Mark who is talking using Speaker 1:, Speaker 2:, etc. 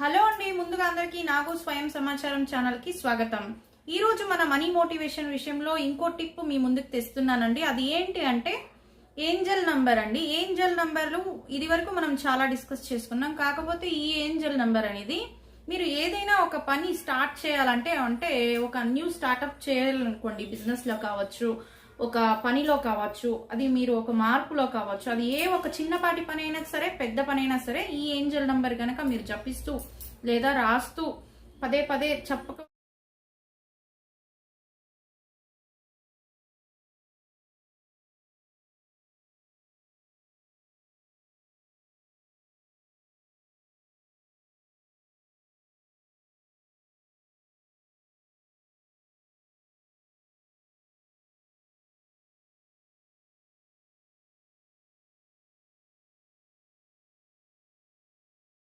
Speaker 1: Hello అండి, ముందుగా అందరికీ నాగు స్వయం సమాచారం ఛానల్ కి స్వాగతం. ఈ రోజు మన మనీ మోటివేషన్ విషయంలో ఇంకో టిప్ మీ ముందుకు తెస్తున్నానండి. అది ఏంటి అంటే ఏంజల్ నంబర్ అండి. ఏంజల్ నంబర్లు ఇది వరకు మనం చాలా డిస్కస్ చేసుకున్నాం. కాకపోతే ఈ ఏంజల్ నంబర్ అనేది మీరు ఏదైనా ఒక పని స్టార్ట్ చేయాలంటే అంటే ఒక న్యూ స్టార్ట్అప్ చేయాలనుకోండి, బిజినెస్ లో కావచ్చు, ఒక పనిలో కావచ్చు, అది మీరు ఒక మార్పులో కావచ్చు, అది ఏ ఒక చిన్నపాటి పని అయినా సరే పెద్ద పని అయినా సరే ఈ ఏంజల్ నంబర్ కనుక మీరు జపిస్తూ లేదా రాస్తూ పదే పదే చెప్పక